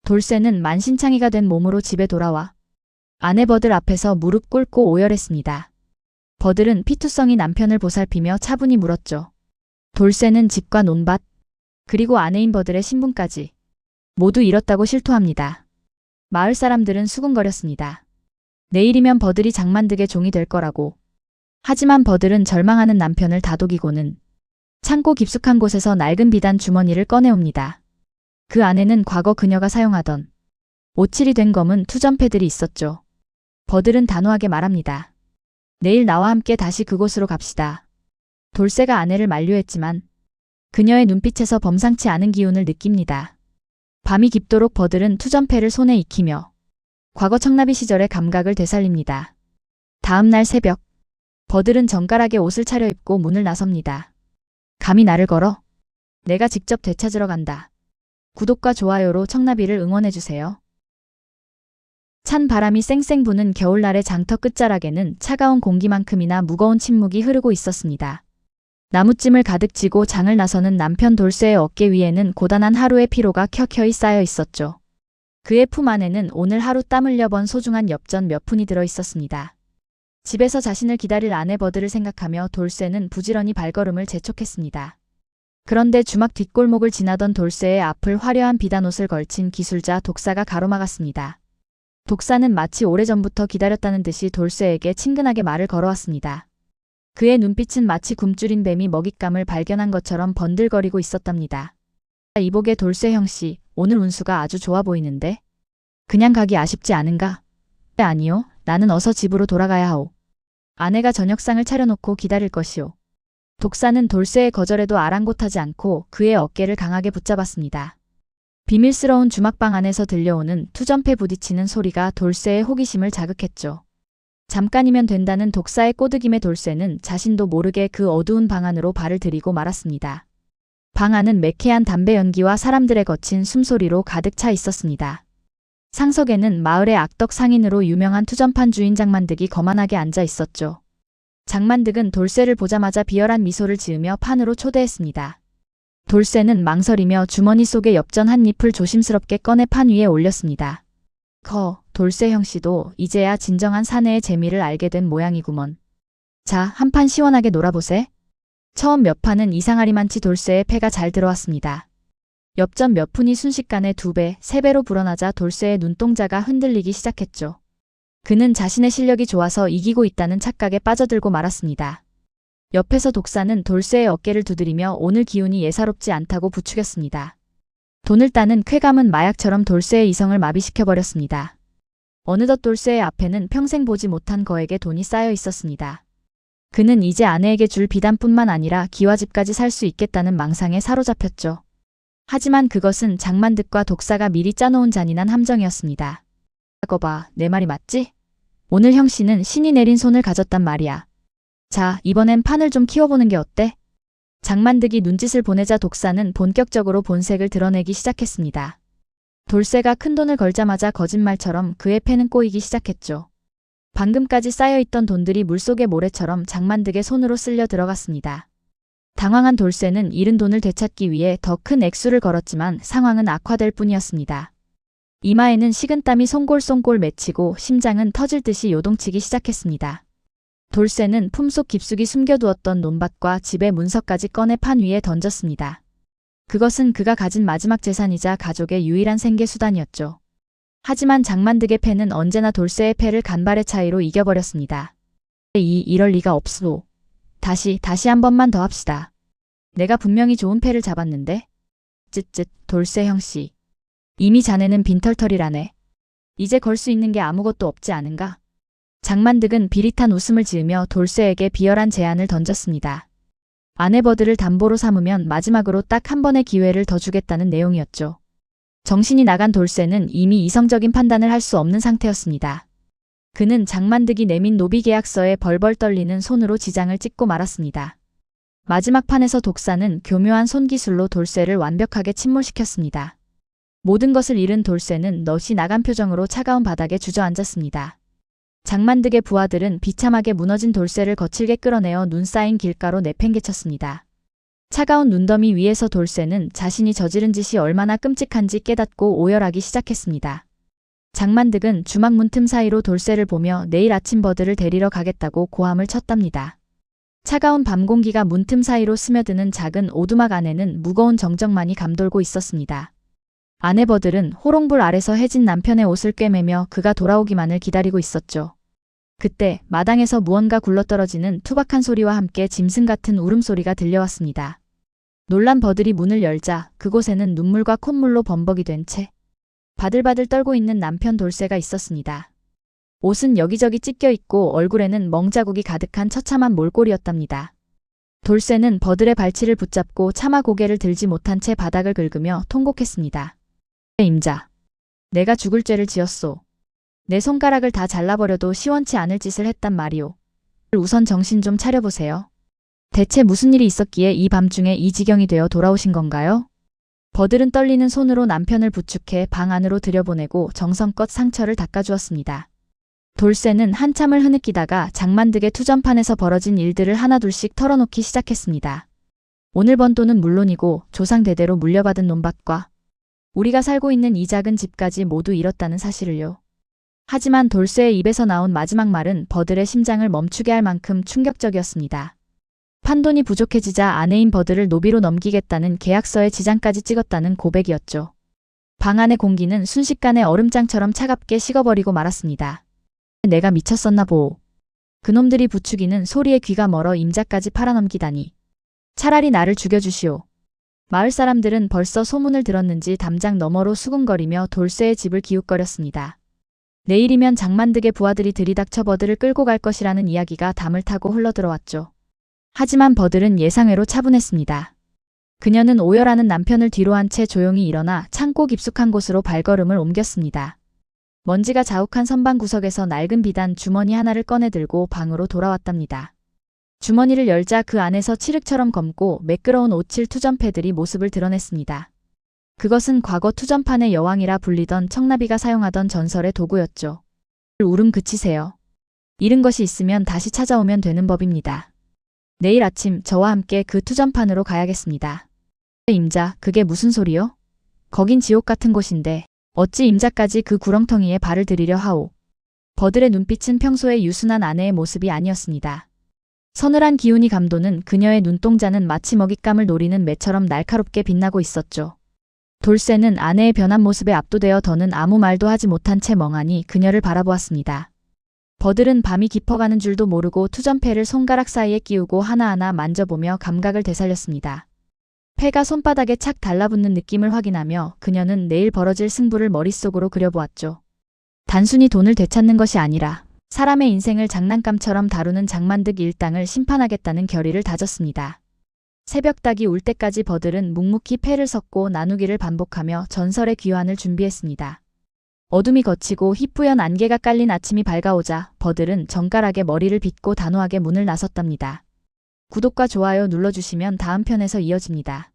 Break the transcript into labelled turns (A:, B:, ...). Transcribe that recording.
A: 돌쇠는 만신창이가 된 몸으로 집에 돌아와 아내 버들 앞에서 무릎 꿇고 오열했습니다. 버들은 피투성이 남편을 보살피며 차분히 물었죠. 돌쇠는 집과 논밭, 그리고 아내인 버들의 신분까지 모두 잃었다고 실토합니다. 마을 사람들은 수군거렸습니다. 내일이면 버들이 장만득의 종이 될 거라고. 하지만 버들은 절망하는 남편을 다독이고는 창고 깊숙한 곳에서 낡은 비단 주머니를 꺼내옵니다. 그 안에는 과거 그녀가 사용하던 오칠이 된 검은 투점패들이 있었죠. 버들은 단호하게 말합니다. 내일 나와 함께 다시 그곳으로 갑시다. 돌쇠가 아내를 만류했지만 그녀의 눈빛에서 범상치 않은 기운을 느낍니다. 밤이 깊도록 버들은 투점패를 손에 익히며 과거 청나비 시절의 감각을 되살립니다. 다음 날 새벽, 버들은 정갈하게 옷을 차려입고 문을 나섭니다. 감히 나를 걸어? 내가 직접 되찾으러 간다. 구독과 좋아요로 청나비를 응원해주세요. 찬 바람이 쌩쌩 부는 겨울날의 장터 끝자락에는 차가운 공기만큼이나 무거운 침묵이 흐르고 있었습니다. 나무찜을 가득 쥐고 장을 나서는 남편 돌쇠의 어깨 위에는 고단한 하루의 피로가 켜켜이 쌓여 있었죠. 그의 품 안에는 오늘 하루 땀 흘려 번 소중한 엽전 몇 푼이 들어 있었습니다. 집에서 자신을 기다릴 아내 버들을 생각하며 돌쇠는 부지런히 발걸음을 재촉했습니다. 그런데 주막 뒷골목을 지나던 돌쇠의 앞을 화려한 비단옷을 걸친 기술자 독사가 가로막았습니다. 독사는 마치 오래전부터 기다렸다는 듯이 돌쇠에게 친근하게 말을 걸어왔습니다. 그의 눈빛은 마치 굶주린 뱀이 먹잇감을 발견한 것처럼 번들거리고 있었답니다. 이복의 돌쇠 형씨, 오늘 운수가 아주 좋아 보이는데? 그냥 가기 아쉽지 않은가? 아니요, 나는 어서 집으로 돌아가야 하오. 아내가 저녁상을 차려놓고 기다릴 것이오. 독사는 돌쇠의 거절에도 아랑곳하지 않고 그의 어깨를 강하게 붙잡았습니다. 비밀스러운 주막방 안에서 들려오는 투점패 부딪히는 소리가 돌쇠의 호기심을 자극했죠. 잠깐이면 된다는 독사의 꼬드김에 돌쇠는 자신도 모르게 그 어두운 방 안으로 발을 들이고 말았습니다. 방 안은 매캐한 담배 연기와 사람들의 거친 숨소리로 가득 차 있었습니다. 상석에는 마을의 악덕 상인으로 유명한 투점판 주인 장만득이 거만하게 앉아 있었죠. 장만득은 돌쇠를 보자마자 비열한 미소를 지으며 판으로 초대했습니다. 돌쇠는 망설이며 주머니 속의 엽전 한 잎을 조심스럽게 꺼내 판 위에 올렸습니다. 돌쇠 형씨도 이제야 진정한 사내의 재미를 알게 된 모양이구먼. 자, 한 판 시원하게 놀아보세. 처음 몇 판은 이상하리만치 돌쇠의 패가 잘 들어왔습니다. 엽전 몇 푼이 순식간에 2배, 3배로 불어나자 돌쇠의 눈동자가 흔들리기 시작했죠. 그는 자신의 실력이 좋아서 이기고 있다는 착각에 빠져들고 말았습니다. 옆에서 독사는 돌쇠의 어깨를 두드리며 오늘 기운이 예사롭지 않다고 부추겼습니다. 돈을 따는 쾌감은 마약처럼 돌쇠의 이성을 마비시켜버렸습니다. 어느덧 돌쇠의 앞에는 평생 보지 못한 거액의 돈이 쌓여 있었습니다. 그는 이제 아내에게 줄 비단뿐만 아니라 기와집까지 살 수 있겠다는 망상에 사로잡혔죠. 하지만 그것은 장만득과 독사가 미리 짜놓은 잔인한 함정이었습니다. 봐, 내 말이 맞지? 오늘 형씨는 신이 내린 손을 가졌단 말이야. 자, 이번엔 판을 좀 키워보는 게 어때? 장만득이 눈짓을 보내자 독사는 본격적으로 본색을 드러내기 시작했습니다. 돌쇠가 큰돈을 걸자마자 거짓말처럼 그의 패는 꼬이기 시작했죠. 방금까지 쌓여있던 돈들이 물속의 모래처럼 장만득의 손으로 쓸려 들어갔습니다. 당황한 돌쇠는 잃은 돈을 되찾기 위해 더 큰 액수를 걸었지만 상황은 악화될 뿐이었습니다. 이마에는 식은땀이 송골송골 맺히고 심장은 터질 듯이 요동치기 시작했습니다. 돌쇠는 품속 깊숙이 숨겨두었던 논밭과 집의 문서까지 꺼내 판 위에 던졌습니다. 그것은 그가 가진 마지막 재산이자 가족의 유일한 생계수단이었죠. 하지만 장만득의 패는 언제나 돌쇠의 패를 간발의 차이로 이겨버렸습니다. 이럴 리가 없소. 다시 한 번만 더 합시다. 내가 분명히 좋은 패를 잡았는데? 돌쇠 형씨. 이미 자네는 빈털털이라네. 이제 걸 수 있는 게 아무것도 없지 않은가? 장만득은 비릿한 웃음을 지으며 돌쇠에게 비열한 제안을 던졌습니다. 아내 버들을 담보로 삼으면 마지막으로 딱 한 번의 기회를 더 주겠다는 내용이었죠. 정신이 나간 돌쇠는 이미 이성적인 판단을 할 수 없는 상태였습니다. 그는 장만득이 내민 노비계약서에 벌벌 떨리는 손으로 지장을 찍고 말았습니다. 마지막 판에서 독사는 교묘한 손기술로 돌쇠를 완벽하게 침몰시켰습니다. 모든 것을 잃은 돌쇠는 넋이 나간 표정으로 차가운 바닥에 주저앉았습니다. 장만득의 부하들은 비참하게 무너진 돌쇠를 거칠게 끌어내어 눈 쌓인 길가로 내팽개쳤습니다. 차가운 눈더미 위에서 돌쇠는 자신이 저지른 짓이 얼마나 끔찍한지 깨닫고 오열하기 시작했습니다. 장만득은 주막 문틈 사이로 돌쇠를 보며 내일 아침 버들을 데리러 가겠다고 고함을 쳤답니다. 차가운 밤 공기가 문틈 사이로 스며드는 작은 오두막 안에는 무거운 정적만이 감돌고 있었습니다. 아내 버들은 호롱불 아래서 해진 남편의 옷을 꿰매며 그가 돌아오기만을 기다리고 있었죠. 그때 마당에서 무언가 굴러떨어지는 투박한 소리와 함께 짐승 같은 울음소리가 들려왔습니다. 놀란 버들이 문을 열자 그곳에는 눈물과 콧물로 범벅이 된 채 바들바들 떨고 있는 남편 돌쇠가 있었습니다. 옷은 여기저기 찢겨 있고 얼굴에는 멍자국이 가득한 처참한 몰골이었답니다. 돌쇠는 버들의 발치를 붙잡고 차마 고개를 들지 못한 채 바닥을 긁으며 통곡했습니다. 임자, 내가 죽을 죄를 지었소. 내 손가락을 다 잘라버려도 시원치 않을 짓을 했단 말이오. 우선 정신 좀 차려보세요. 대체 무슨 일이 있었기에 이 밤중에 이 지경이 되어 돌아오신 건가요? 버들은 떨리는 손으로 남편을 부축해 방 안으로 들여보내고 정성껏 상처를 닦아주었습니다. 돌쇠는 한참을 흐느끼다가 장만득의 투전판에서 벌어진 일들을 하나둘씩 털어놓기 시작했습니다. 오늘 번 돈은 물론이고 조상 대대로 물려받은 논밭과 우리가 살고 있는 이 작은 집까지 모두 잃었다는 사실을요. 하지만 돌쇠의 입에서 나온 마지막 말은 버들의 심장을 멈추게 할 만큼 충격적이었습니다. 판돈이 부족해지자 아내인 버들을 노비로 넘기겠다는 계약서에 지장까지 찍었다는 고백이었죠. 방 안의 공기는 순식간에 얼음장처럼 차갑게 식어버리고 말았습니다. 내가 미쳤었나 보오. 그놈들이 부추기는 소리에 귀가 멀어 임자까지 팔아넘기다니. 차라리 나를 죽여주시오. 마을 사람들은 벌써 소문을 들었는지 담장 너머로 수군거리며 돌쇠의 집을 기웃거렸습니다. 내일이면 장만득의 부하들이 들이닥쳐 버들을 끌고 갈 것이라는 이야기가 담을 타고 흘러들어왔죠. 하지만 버들은 예상외로 차분했습니다. 그녀는 오열하는 남편을 뒤로 한 채 조용히 일어나 창고 깊숙한 곳으로 발걸음을 옮겼습니다. 먼지가 자욱한 선반 구석에서 낡은 비단 주머니 하나를 꺼내 들고 방으로 돌아왔답니다. 주머니를 열자 그 안에서 칠흑처럼 검고 매끄러운 오칠 투전패들이 모습을 드러냈습니다. 그것은 과거 투전판의 여왕이라 불리던 청나비가 사용하던 전설의 도구였죠. 울음 그치세요. 잃은 것이 있으면 다시 찾아오면 되는 법입니다. 내일 아침 저와 함께 그 투전판으로 가야겠습니다. 임자, 그게 무슨 소리요? 거긴 지옥 같은 곳인데 어찌 임자까지 그 구렁텅이에 발을 들이려 하오. 버들의 눈빛은 평소의 유순한 아내의 모습이 아니었습니다. 서늘한 기운이 감도는 그녀의 눈동자는 마치 먹잇감을 노리는 매처럼 날카롭게 빛나고 있었죠. 돌쇠는 아내의 변한 모습에 압도되어 더는 아무 말도 하지 못한 채 멍하니 그녀를 바라보았습니다. 버들은 밤이 깊어가는 줄도 모르고 투전패를 손가락 사이에 끼우고 하나하나 만져보며 감각을 되살렸습니다. 패가 손바닥에 착 달라붙는 느낌을 확인하며 그녀는 내일 벌어질 승부를 머릿속으로 그려보았죠. 단순히 돈을 되찾는 것이 아니라 사람의 인생을 장난감처럼 다루는 장만득 일당을 심판하겠다는 결의를 다졌습니다. 새벽닭이 울 때까지 버들은 묵묵히 패를 섞고 나누기를 반복하며 전설의 귀환을 준비했습니다. 어둠이 걷히고 희뿌연 안개가 깔린 아침이 밝아오자 버들은 정갈하게 머리를 빗고 단호하게 문을 나섰답니다. 구독과 좋아요 눌러주시면 다음 편에서 이어집니다.